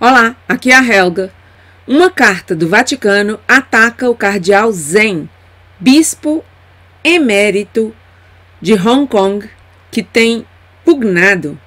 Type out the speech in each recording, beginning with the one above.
Olá, aqui é a Helga. Uma carta do Vaticano ataca o cardeal Zhen, bispo emérito de Hong Kong, que tem pugnado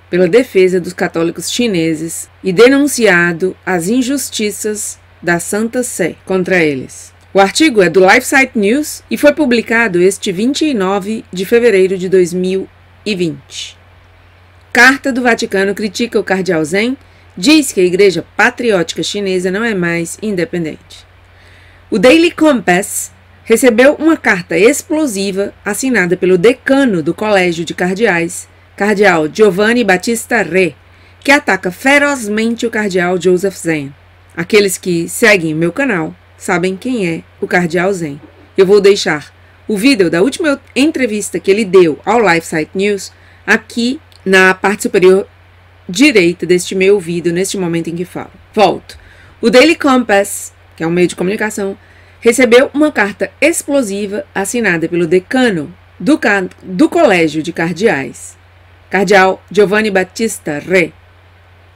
pela defesa dos católicos chineses e denunciado as injustiças da Santa Sé contra eles. O artigo é do LifeSite News e foi publicado este 29 de fevereiro de 2020. Carta do Vaticano critica o cardeal Zhen, diz que a Igreja Patriótica Chinesa não é mais independente. O Daily Compass recebeu uma carta explosiva assinada pelo decano do Colégio de Cardeais, cardeal Giovanni Battista Re, que ataca ferozmente o cardeal Joseph Zhen. Aqueles que seguem meu canal sabem quem é o cardeal Zhen. Eu vou deixar o vídeo da última entrevista que ele deu ao LifeSite News aqui na parte superior direita deste meu vídeo, neste momento em que falo. Volto. O Daily Compass, que é um meio de comunicação, recebeu uma carta explosiva assinada pelo decano do Colégio de Cardeais, cardeal Giovanni Battista Re,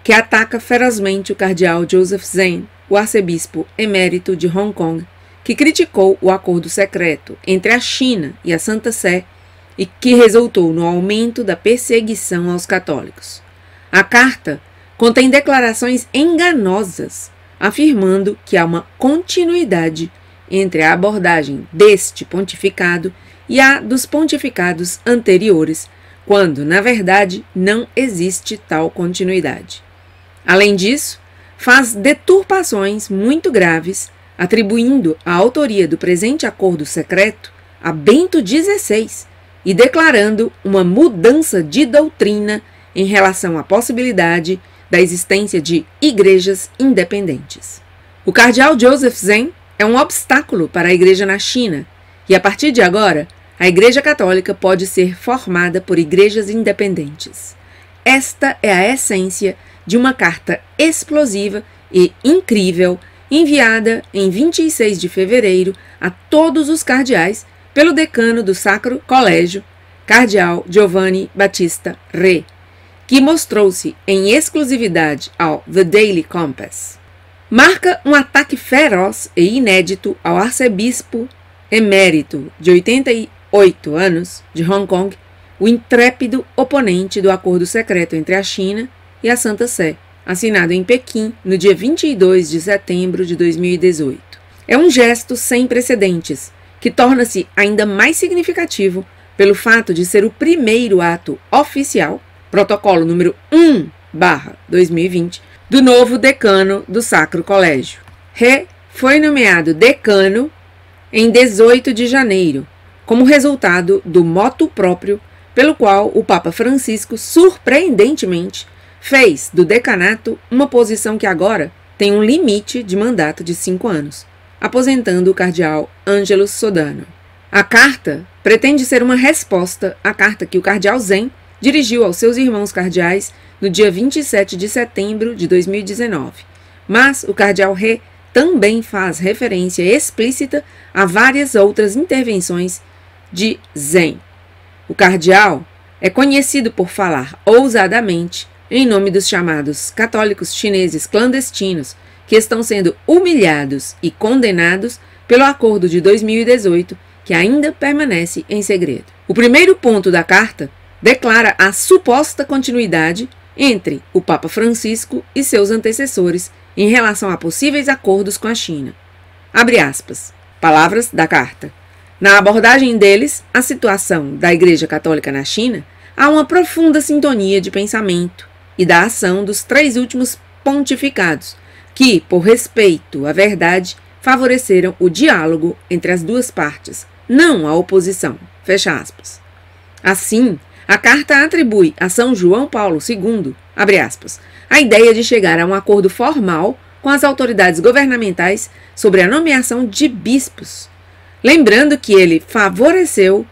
que ataca ferozmente o cardeal Joseph Zhen, o arcebispo emérito de Hong Kong, que criticou o acordo secreto entre a China e a Santa Sé e que resultou no aumento da perseguição aos católicos. A carta contém declarações enganosas, afirmando que há uma continuidade entre a abordagem deste pontificado e a dos pontificados anteriores, quando, na verdade, não existe tal continuidade. Além disso, faz deturpações muito graves, atribuindo a autoria do presente acordo secreto a Bento XVI e declarando uma mudança de doutrina em relação à possibilidade da existência de igrejas independentes. O cardeal Joseph Zhen é um obstáculo para a igreja na China e, a partir de agora, a Igreja Católica pode ser formada por igrejas independentes. Esta é a essência de uma carta explosiva e incrível enviada em 26 de fevereiro a todos os cardeais pelo decano do Sacro Colégio, cardeal Giovanni Battista Re, que mostrou-se em exclusividade ao The Daily Compass. Marca um ataque feroz e inédito ao arcebispo emérito de 88 anos de Hong Kong, o intrépido oponente do acordo secreto entre a China e a Santa Sé, assinado em Pequim no dia 22 de setembro de 2018. É um gesto sem precedentes, que torna-se ainda mais significativo pelo fato de ser o primeiro ato oficial, protocolo número 1/2020, do novo decano do Sacro Colégio. Re foi nomeado decano em 18 de janeiro, como resultado do motu próprio pelo qual o Papa Francisco, surpreendentemente, fez do decanato uma posição que agora tem um limite de mandato de 5 anos, aposentando o cardeal Ângelo Sodano. A carta pretende ser uma resposta à carta que o cardeal Zhen dirigiu aos seus irmãos cardeais no dia 27 de setembro de 2019. Mas o cardeal Re também faz referência explícita a várias outras intervenções de Zhen. O cardeal é conhecido por falar ousadamente em nome dos chamados católicos chineses clandestinos que estão sendo humilhados e condenados pelo acordo de 2018, que ainda permanece em segredo. O primeiro ponto da carta declara a suposta continuidade entre o Papa Francisco e seus antecessores em relação a possíveis acordos com a China. Abre aspas. Palavras da carta. Na abordagem deles, a situação da Igreja Católica na China, há uma profunda sintonia de pensamento e da ação dos 3 últimos pontificados, que, por respeito à verdade, favoreceram o diálogo entre as duas partes, não a oposição. Fecha aspas. Assim, a carta atribui a São João Paulo II, abre aspas, a ideia de chegar a um acordo formal com as autoridades governamentais sobre a nomeação de bispos, lembrando que ele favoreceu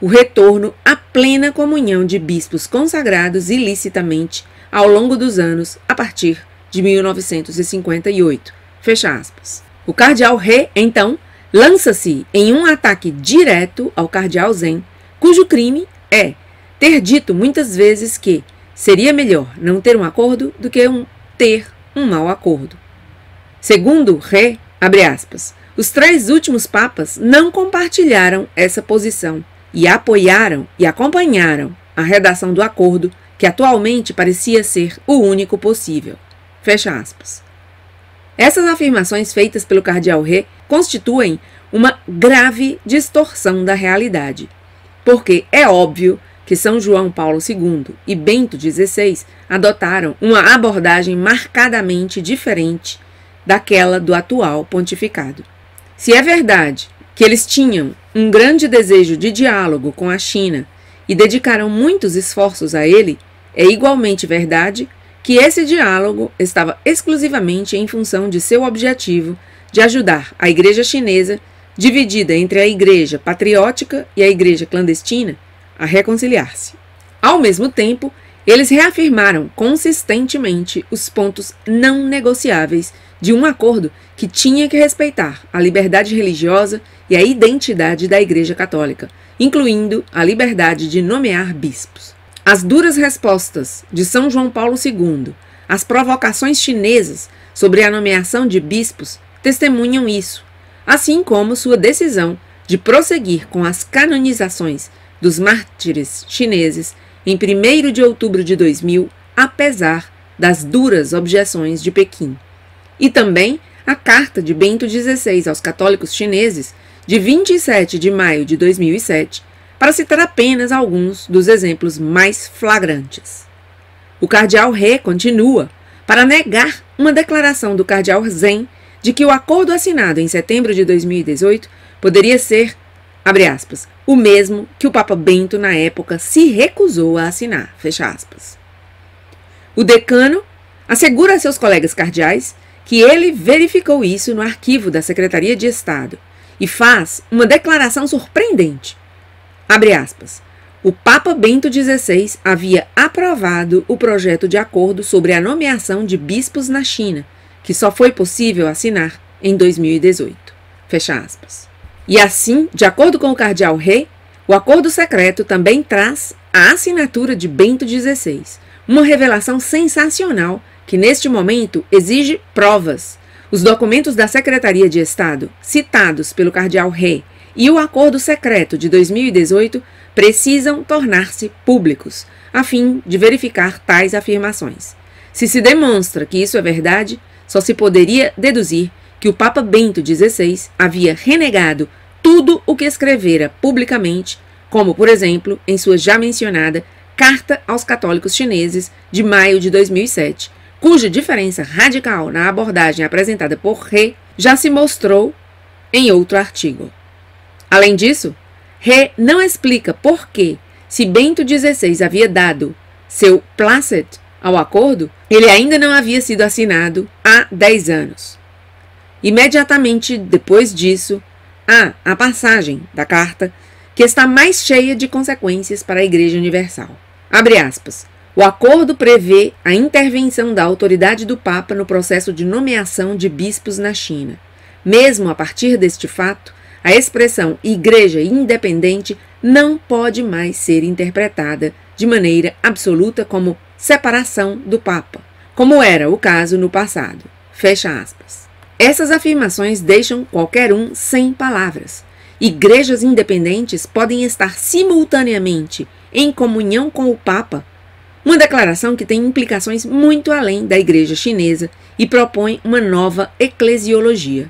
o retorno à plena comunhão de bispos consagrados ilicitamente ao longo dos anos, a partir de 1958. Fecha aspas. O cardeal Re, então, lança-se em um ataque direto ao cardeal Zhen, cujo crime é ter dito muitas vezes que seria melhor não ter um acordo do que ter um mau acordo. Segundo He, abre aspas, os 3 últimos papas não compartilharam essa posição e apoiaram e acompanharam a redação do acordo que atualmente parecia ser o único possível. Fecha aspas. Essas afirmações feitas pelo cardeal He constituem uma grave distorção da realidade, porque é óbvio que São João Paulo II e Bento XVI adotaram uma abordagem marcadamente diferente daquela do atual pontificado. Se é verdade que eles tinham um grande desejo de diálogo com a China e dedicaram muitos esforços a ele, é igualmente verdade que esse diálogo estava exclusivamente em função de seu objetivo de ajudar a Igreja chinesa, dividida entre a Igreja patriótica e a Igreja clandestina, a reconciliar-se. Ao mesmo tempo, eles reafirmaram consistentemente os pontos não negociáveis de um acordo que tinha que respeitar a liberdade religiosa e a identidade da Igreja Católica, incluindo a liberdade de nomear bispos. As duras respostas de São João Paulo II às provocações chinesas sobre a nomeação de bispos testemunham isso, assim como sua decisão de prosseguir com as canonizações dos mártires chineses em 1º de outubro de 2000, apesar das duras objeções de Pequim. E também a carta de Bento XVI aos católicos chineses, de 27 de maio de 2007, para citar apenas alguns dos exemplos mais flagrantes. O cardeal He continua para negar uma declaração do cardeal Zen de que o acordo assinado em setembro de 2018 poderia ser, abre aspas, o mesmo que o Papa Bento na época se recusou a assinar, fecha aspas. O decano assegura a seus colegas cardeais que ele verificou isso no arquivo da Secretaria de Estado e faz uma declaração surpreendente. Abre aspas. O Papa Bento XVI havia aprovado o projeto de acordo sobre a nomeação de bispos na China, que só foi possível assinar em 2018. Fecha aspas. E assim, de acordo com o cardeal He, o acordo secreto também traz a assinatura de Bento XVI, uma revelação sensacional que neste momento exige provas. Os documentos da Secretaria de Estado, citados pelo cardeal He, e o acordo secreto de 2018 precisam tornar-se públicos, a fim de verificar tais afirmações. Se se demonstra que isso é verdade, só se poderia deduzir que o Papa Bento XVI havia renegado tudo o que escrevera publicamente, como, por exemplo, em sua já mencionada Carta aos Católicos Chineses de maio de 2007, cuja diferença radical na abordagem apresentada por He já se mostrou em outro artigo. Além disso, He não explica por que, se Bento XVI havia dado seu placet ao acordo, ele ainda não havia sido assinado há 10 anos. Imediatamente depois disso, há a passagem da carta que está mais cheia de consequências para a Igreja Universal. Abre aspas. O acordo prevê a intervenção da autoridade do Papa no processo de nomeação de bispos na China. Mesmo a partir deste fato, a expressão Igreja Independente não pode mais ser interpretada de maneira absoluta como separação do Papa, como era o caso no passado. Fecha aspas. Essas afirmações deixam qualquer um sem palavras. Igrejas independentes podem estar simultaneamente em comunhão com o Papa, uma declaração que tem implicações muito além da Igreja chinesa e propõe uma nova eclesiologia.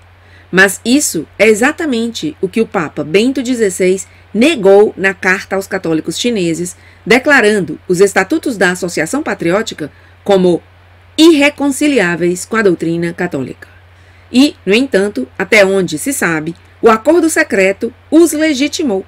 Mas isso é exatamente o que o Papa Bento XVI negou na Carta aos Católicos Chineses, declarando os estatutos da Associação Patriótica como irreconciliáveis com a doutrina católica. E, no entanto, até onde se sabe, o acordo secreto os legitimou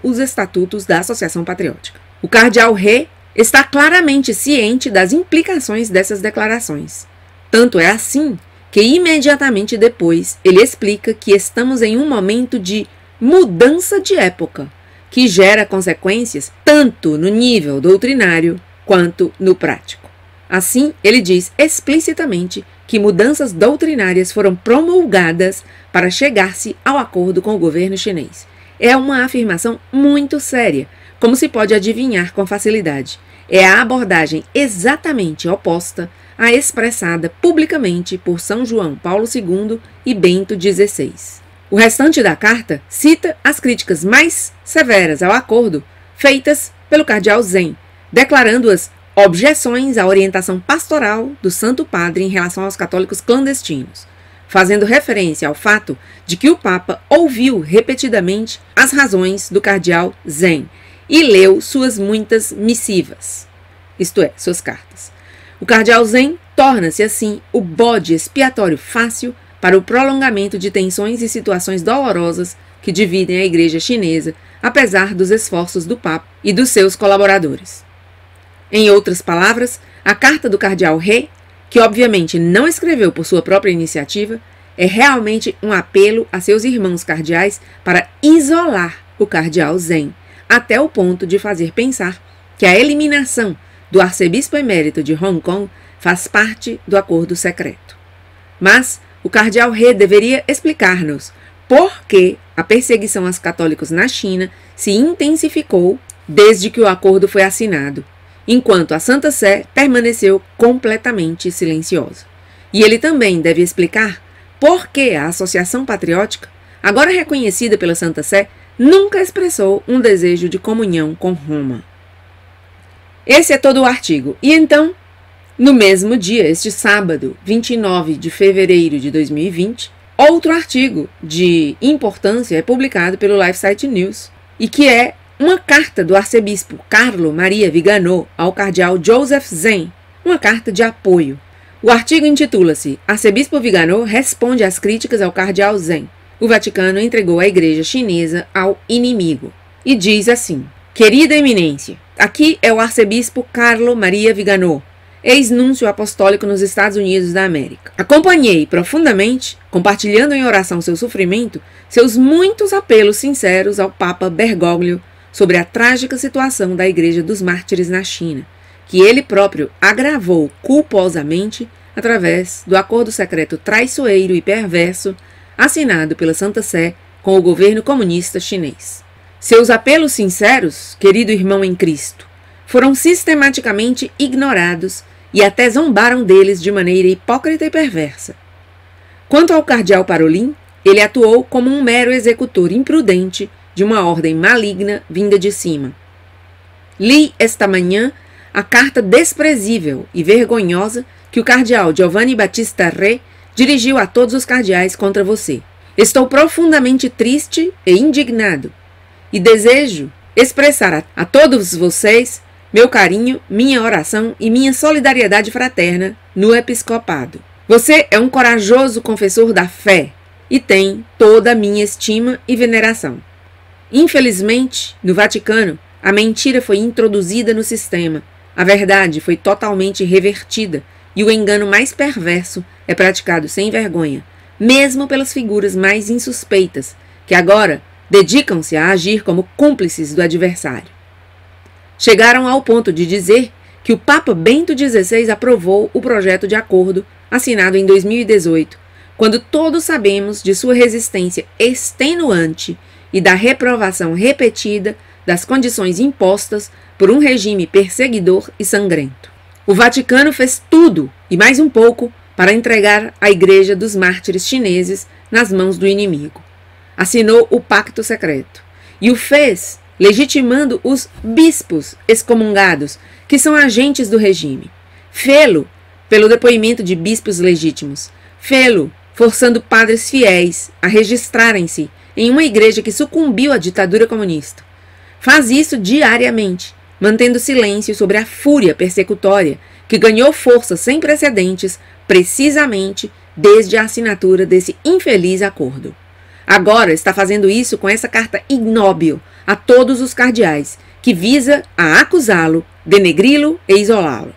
os estatutos da Associação Patriótica. O cardeal He está claramente ciente das implicações dessas declarações. Tanto é assim que imediatamente depois ele explica que estamos em um momento de mudança de época, que gera consequências tanto no nível doutrinário quanto no prático. Assim, ele diz explicitamente que mudanças doutrinárias foram promulgadas para chegar-se ao acordo com o governo chinês. É uma afirmação muito séria, como se pode adivinhar com facilidade. É a abordagem exatamente oposta a expressada publicamente por São João Paulo II e Bento XVI. O restante da carta cita as críticas mais severas ao acordo feitas pelo cardeal Zen, declarando-as objeções à orientação pastoral do Santo Padre em relação aos católicos clandestinos, fazendo referência ao fato de que o Papa ouviu repetidamente as razões do cardeal Zen e leu suas muitas missivas, isto é, suas cartas. O cardeal Zen torna-se, assim, o bode expiatório fácil para o prolongamento de tensões e situações dolorosas que dividem a Igreja chinesa, apesar dos esforços do Papa e dos seus colaboradores. Em outras palavras, a carta do cardeal He, que obviamente não escreveu por sua própria iniciativa, é realmente um apelo a seus irmãos cardeais para isolar o cardeal Zen, até o ponto de fazer pensar que a eliminação do arcebispo emérito de Hong Kong faz parte do acordo secreto. Mas o cardeal He deveria explicar-nos por que a perseguição aos católicos na China se intensificou desde que o acordo foi assinado, enquanto a Santa Sé permaneceu completamente silenciosa. E ele também deve explicar por que a Associação Patriótica, agora reconhecida pela Santa Sé, nunca expressou um desejo de comunhão com Roma. Esse é todo o artigo. E então, no mesmo dia, este sábado, 29 de fevereiro de 2020, outro artigo de importância é publicado pelo LifeSite News, e que é uma carta do arcebispo Carlo Maria Viganò ao cardeal Joseph Zen, uma carta de apoio. O artigo intitula-se Arcebispo Viganò responde às críticas ao cardeal Zen. O Vaticano entregou a Igreja chinesa ao inimigo. E diz assim: Querida Eminência, aqui é o arcebispo Carlo Maria Viganò, ex-núncio apostólico nos Estados Unidos da América. Acompanhei profundamente, compartilhando em oração seu sofrimento, seus muitos apelos sinceros ao Papa Bergoglio sobre a trágica situação da Igreja dos Mártires na China, que ele próprio agravou culposamente através do acordo secreto traiçoeiro e perverso assinado pela Santa Sé com o governo comunista chinês. Seus apelos sinceros, querido irmão em Cristo, foram sistematicamente ignorados e até zombaram deles de maneira hipócrita e perversa. Quanto ao cardeal Parolin, ele atuou como um mero executor imprudente de uma ordem maligna vinda de cima. Li esta manhã a carta desprezível e vergonhosa que o cardeal Giovanni Battista Re dirigiu a todos os cardeais contra você. Estou profundamente triste e indignado e desejo expressar a todos vocês meu carinho, minha oração e minha solidariedade fraterna no episcopado. Você é um corajoso confessor da fé e tem toda a minha estima e veneração. Infelizmente, no Vaticano, a mentira foi introduzida no sistema, a verdade foi totalmente revertida e o engano mais perverso é praticado sem vergonha, mesmo pelas figuras mais insuspeitas, que agora dedicam-se a agir como cúmplices do adversário. Chegaram ao ponto de dizer que o Papa Bento XVI aprovou o projeto de acordo assinado em 2018, quando todos sabemos de sua resistência extenuante e da reprovação repetida das condições impostas por um regime perseguidor e sangrento. O Vaticano fez tudo e mais um pouco para entregar a Igreja dos Mártires chineses nas mãos do inimigo. Assinou o pacto secreto e o fez legitimando os bispos excomungados, que são agentes do regime. Fê-lo pelo depoimento de bispos legítimos. Fê-lo forçando padres fiéis a registrarem-se em uma igreja que sucumbiu à ditadura comunista. Faz isso diariamente, mantendo silêncio sobre a fúria persecutória que ganhou força sem precedentes precisamente desde a assinatura desse infeliz acordo. Agora está fazendo isso com essa carta ignóbil a todos os cardeais, que visa a acusá-lo, denegri-lo e isolá-lo.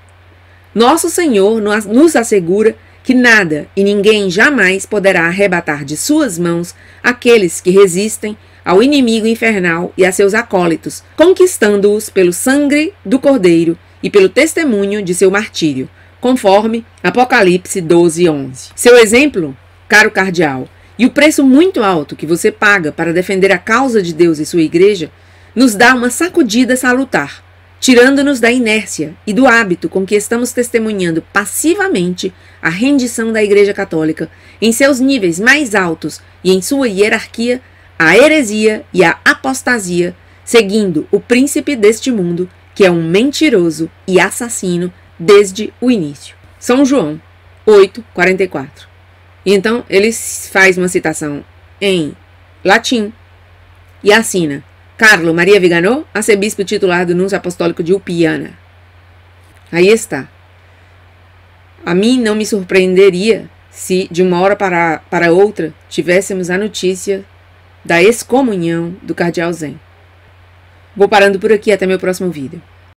Nosso Senhor nos assegura que nada e ninguém jamais poderá arrebatar de suas mãos aqueles que resistem ao inimigo infernal e a seus acólitos, conquistando-os pelo sangue do Cordeiro e pelo testemunho de seu martírio, conforme Apocalipse 12:11. Seu exemplo, caro cardeal, e o preço muito alto que você paga para defender a causa de Deus e sua igreja, nos dá uma sacudida salutar, tirando-nos da inércia e do hábito com que estamos testemunhando passivamente a rendição da Igreja Católica em seus níveis mais altos e em sua hierarquia, à heresia e à apostasia, seguindo o príncipe deste mundo, que é um mentiroso e assassino desde o início. São João 8:44. Então ele faz uma citação em latim e assina: Carlo Maria Viganò, arcebispo titular do Núncio Apostólico de Upiana. Aí está. A mim não me surpreenderia se, de uma hora para outra, tivéssemos a notícia da excomunhão do cardeal Zen. Vou parando por aqui, até meu próximo vídeo.